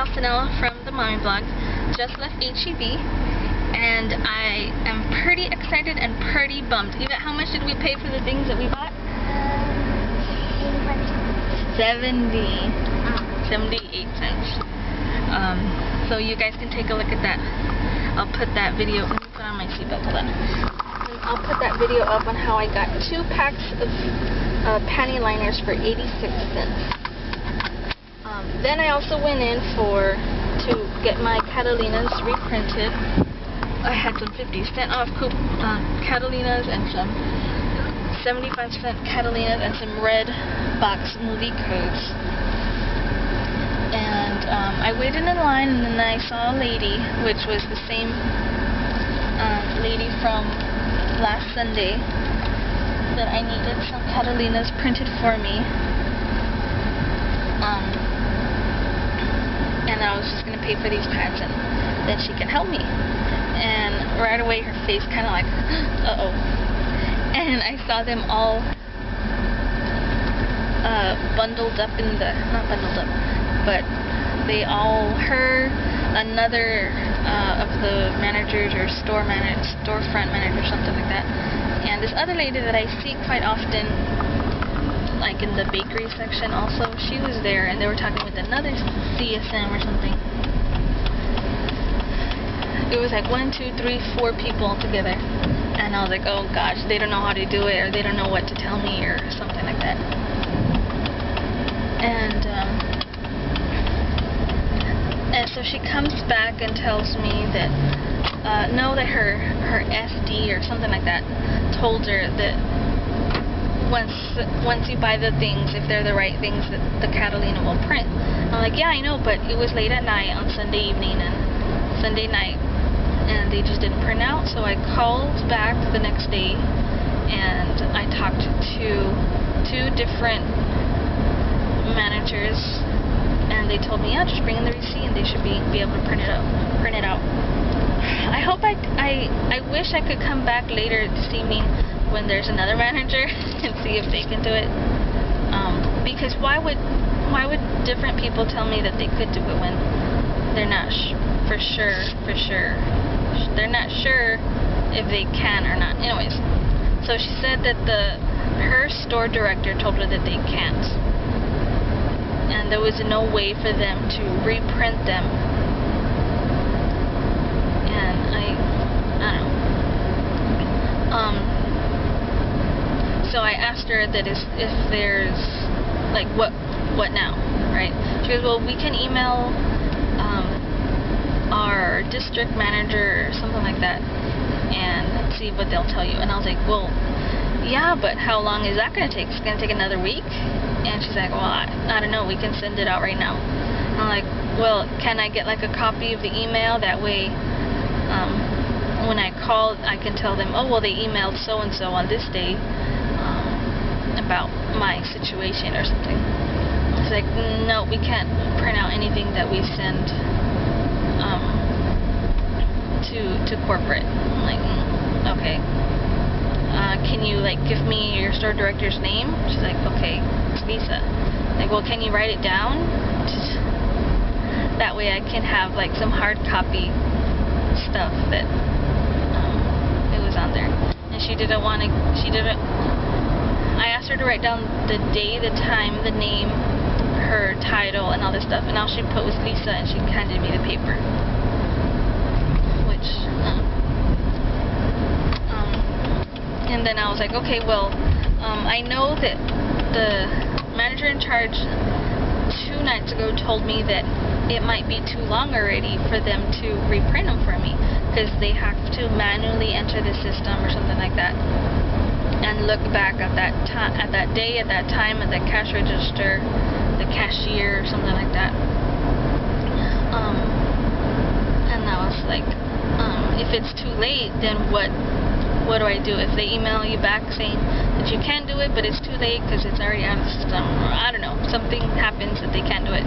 Janelle from the Mommy Blog. Just left HEB, and I am pretty excited and pretty bummed. Yvette, how much did we pay for the things that we bought? 78 cents. So you guys can take a look at that. I'll put that video. Let me put on my seatbelt. Hold on. I'll put that video up on how I got 2 packs of panty liners for 86 cents. Then I also went in to get my Catalinas reprinted. I had some 50-cent off Catalinas and some 75-cent Catalinas and some red box movie codes. And I waited in line, and then I saw a lady, which was the same lady from last Sunday, that I needed some Catalinas printed for me. And I was just going to pay for these pads, and then she can help me. And right away her face kind of like, uh-oh. And I saw them all bundled up in the, not bundled up, but her, another of the managers or storefront managers, something like that, and this other lady that I see quite often, like in the bakery section also, she was there, and they were talking with another CSM or something. It was like 1, 2, 3, 4 people together, and I was like, oh gosh, they don't know how to do it, or they don't know what to tell me, or something like that. And so she comes back and tells me that no, that her SD or something like that told her that once you buy the things, if they're the right things, that the Catalina will print. I'm like, yeah, I know, but it was late at night on Sunday evening and Sunday night, and they just didn't print out. So I called back the next day, and I talked to 2 different managers, and they told me, yeah, just bring in the receipt and they should be able to print it out. I hope I wish I could come back later this evening when there's another manager and see if they can do it. Because why would different people tell me that they could do it when they're not for sure they're not sure if they can or not. Anyways, so she said that her store director told her that they can't, and there was no way for them to reprint them. And I don't know. So I asked her that if there's, like, what now, right? She goes, well, we can email our district manager or something like that and see what they'll tell you. And I was like, well, yeah, but how long is that going to take? It's going to take another week? And she's like, well, I don't know, we can send it out right now. And I'm like, well, can I get like a copy of the email? That way, when I call, I can tell them, oh, well, they emailed so-and-so on this day about my situation or something. It's like, no, we can't print out anything that we send to corporate. I'm like, okay. Can you, like, give me your store director's name? She's like, okay, it's Lisa. Like, well, can you write it down? That way I can have, like, some hard copy stuff that it was on there. And she didn't want to, I asked her to write down the day, the time, the name, her title, and all this stuff, and all she put was Lisa, and she handed me the paper. Which, and then I was like, okay, well, I know that the manager in charge 2 nights ago told me that it might be too long already for them to reprint them for me, because they have to manually enter the system or something like that, and look back at that time, at that day, at that time, at the cash register, the cashier, or something like that. And I was like, if it's too late, then what do I do? If they email you back saying that you can do it, but it's too late because it's already out of the system, or I don't know, something happens that they can't do it.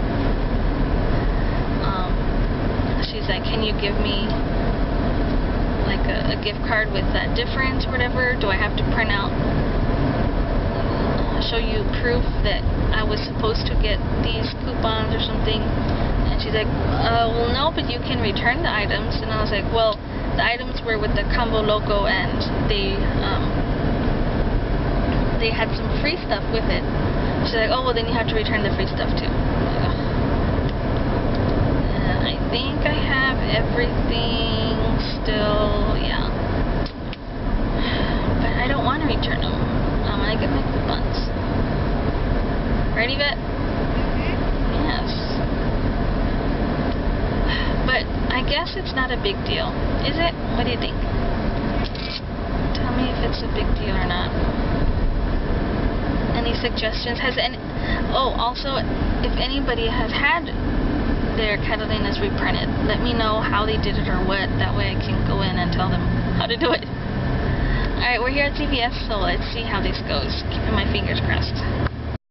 She's like, can you give me like a gift card with that difference or whatever? Do I have to print out, show you proof that I was supposed to get these coupons or something? And she's she's like, well, no, but you can return the items. And I was like, well, the items were with the combo logo, and they had some free stuff with it. She's like, oh, well, then you have to return the free stuff too. And I think I have everything still, yeah. But I don't want to return them. I'm going to get my coupons. Ready, Bet? Yes. But I guess it's not a big deal. Is it? What do you think? Tell me if it's a big deal or not. Any suggestions? Oh, also, if anybody has had their Catalinas reprinted, let me know how they did it or what. That way I can go in and tell them how to do it. Alright, we're here at CVS, so let's see how this goes. Keeping my fingers crossed.